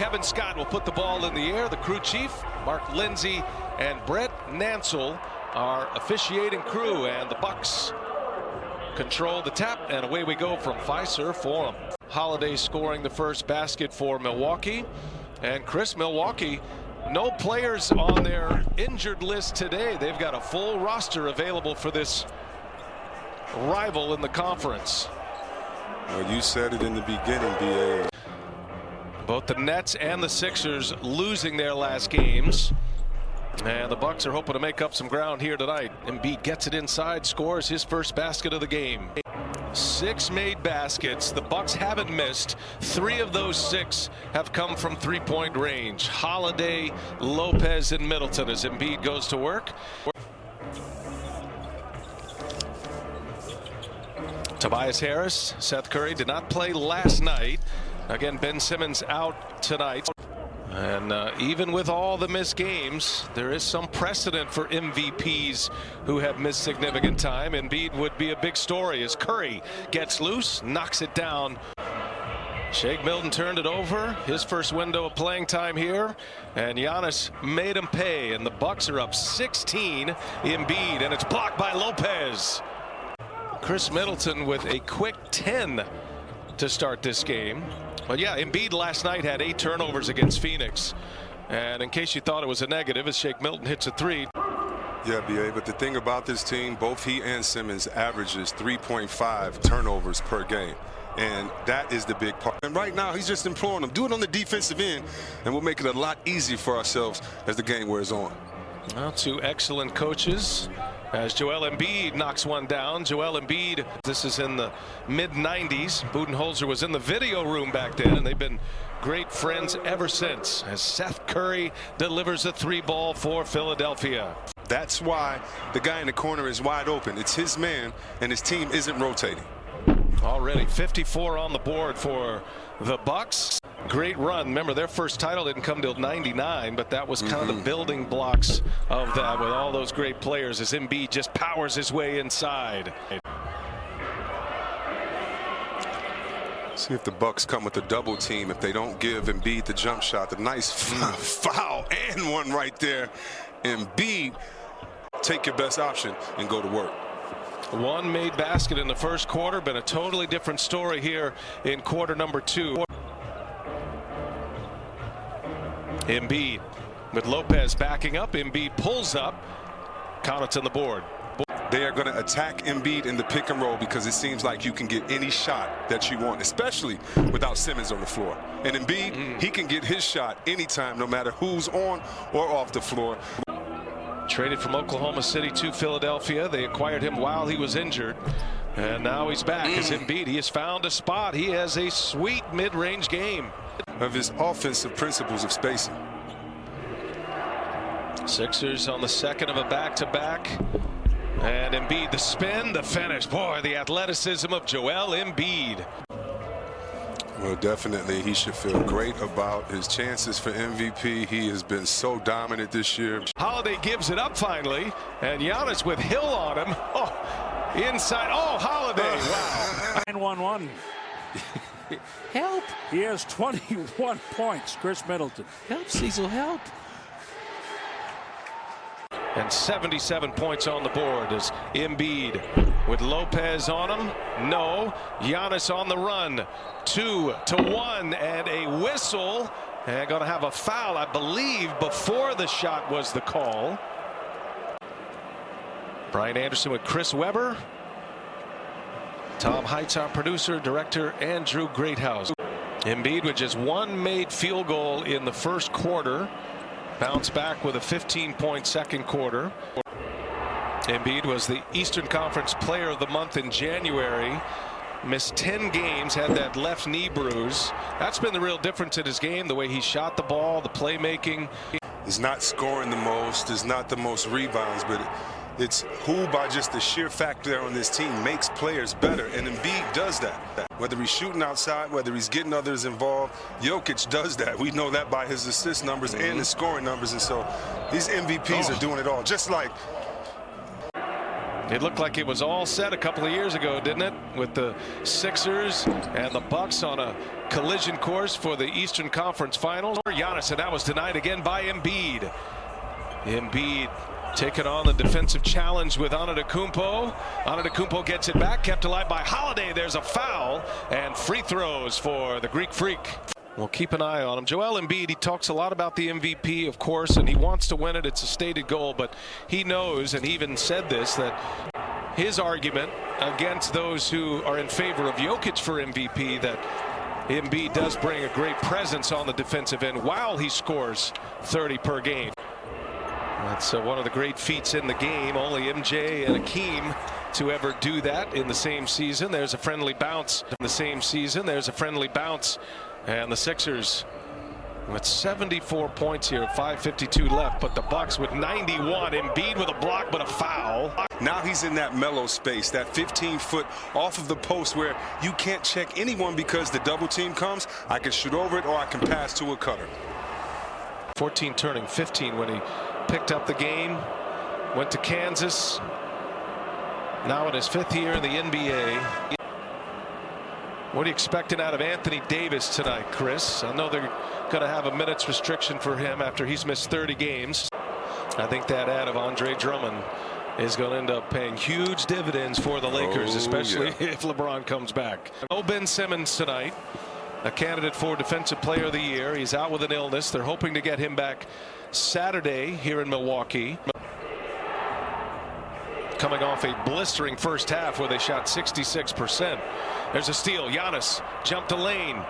Kevin Scott will put the ball in the air. The crew chief, Mark Lindsay, and Brett Nansel are officiating crew, and the Bucks control the tap, and away we go from Fiserv Forum. Holiday scoring the first basket for Milwaukee. And Chris, Milwaukee, no players on their injured list today. They've got a full roster available for this rival in the conference. Well, you said it in the beginning, BA. Both the Nets and the Sixers losing their last games. And the Bucks are hoping to make up some ground here tonight. Embiid gets it inside, scores his first basket of the game. 6 made baskets. The Bucks haven't missed. 3 of those 6 have come from three-point range. Holiday, Lopez, and Middleton as Embiid goes to work. Tobias Harris, Seth Curry did not play last night. Again, Ben Simmons out tonight. And even with all the missed games, there is some precedent for MVPs who have missed significant time. Embiid would be a big story as Curry gets loose, knocks it down. Shake Milton turned it over, his first window of playing time here, and Giannis made him pay, and the Bucks are up 16. Embiid, and it's blocked by Lopez. Chris Middleton with a quick 10 to start this game. But yeah, Embiid last night had 8 turnovers against Phoenix. And in case you thought it was a negative, as Shake Milton hits a 3. Yeah, BA, but the thing about this team, both he and Simmons averages 3.5 turnovers per game. And that is the big part. And right now, he's just imploring them. Do it on the defensive end, and we'll make it a lot easier for ourselves as the game wears on. Well, 2 excellent coaches. As Joel Embiid knocks one down. Joel Embiid, this is in the mid-90s. Budenholzer was in the video room back then, and they've been great friends ever since. As Seth Curry delivers a 3-ball for Philadelphia. That's why the guy in the corner is wide open. It's his man, and his team isn't rotating. Already 54 on the board for the Bucks. Great run. Remember, their first title didn't come till '99, but that was kind of the building blocks of that with all those great players as Embiid just powers his way inside. See if the Bucks come with a double team if they don't give Embiid the jump shot. The nice foul and one right there. Embiid, take your best option and go to work. 1 made basket in the first quarter. Been a totally different story here in quarter number 2. Embiid with Lopez backing up. Embiid pulls up. Connaughton on the board. They are going to attack Embiid in the pick and roll because it seems like you can get any shot that you want, especially without Simmons on the floor. And Embiid, he can get his shot anytime, no matter who's on or off the floor. Traded from Oklahoma City to Philadelphia. They acquired him while he was injured. And now he's back as Embiid. He has found a spot. He has a sweet mid-range game. Of his offensive principles of spacing. Sixers on the second of a back-to-back. And Embiid, the spin, the finish. Boy, the athleticism of Joel Embiid. Well, definitely he should feel great about his chances for MVP. He has been so dominant this year. Holiday gives it up finally, and Giannis with Hill on him. Oh, inside. Oh, Holiday. Wow. 9-1-1. Help. He has 21 points. Chris Middleton. Help, Cecil, help. And 77 points on the board as Embiid with Lopez on him. No. Giannis on the run. 2-1 and a whistle. And going to have a foul, I believe, before the shot was the call. Brian Anderson with Chris Webber. Tom Heitz, our producer, director, Andrew Greathouse. Embiid with just 1 made field goal in the first quarter. Bounced back with a 15-point second quarter. Embiid was the Eastern Conference Player of the Month in January. Missed 10 games, had that left knee bruise. That's been the real difference in his game, the way he shot the ball, the playmaking. He's not scoring the most, is not the most rebounds, but it's who, by just the sheer fact there on this team, makes players better. And Embiid does that. Whether he's shooting outside, whether he's getting others involved, Jokic does that. We know that by his assist numbers and his scoring numbers. And so these MVPs are doing it all. Just like It looked like it was all set a couple of years ago, didn't it? With the Sixers and the Bucks on a collision course for the Eastern Conference Finals. Giannis, and that was denied again by Embiid. Embiid taking on the defensive challenge with Antetokounmpo. Antetokounmpo gets it back, kept alive by Holiday. There's a foul and free throws for the Greek Freak. We'll keep an eye on him. Joel Embiid, he talks a lot about the MVP, of course, and he wants to win it. It's a stated goal, but he knows, and he even said this, that his argument against those who are in favor of Jokic for MVP, that Embiid does bring a great presence on the defensive end while he scores 30 per game. That's one of the great feats in the game. Only MJ and Hakeem to ever do that in the same season. There's a friendly bounce in the same season. There's a friendly bounce. And the Sixers with 74 points here, 5:52 left, but the Bucks with 91. Embiid with a block, but a foul. Now he's in that mellow space, that 15-foot off of the post where you can't check anyone because the double team comes. I can shoot over it or I can pass to a cutter. 14 turning 15 when he picked up the game, went to Kansas. Now in his 5th year in the NBA. What are you expecting out of Anthony Davis tonight, Chris? I know they're going to have a minutes restriction for him after he's missed 30 games. I think that add of Andre Drummond is going to end up paying huge dividends for the Lakers, especially if LeBron comes back. No Ben Simmons tonight, a candidate for Defensive Player of the Year. He's out with an illness. They're hoping to get him back Saturday here in Milwaukee. Coming off a blistering first half where they shot 66%. There's a steal. Giannis jumped the lane.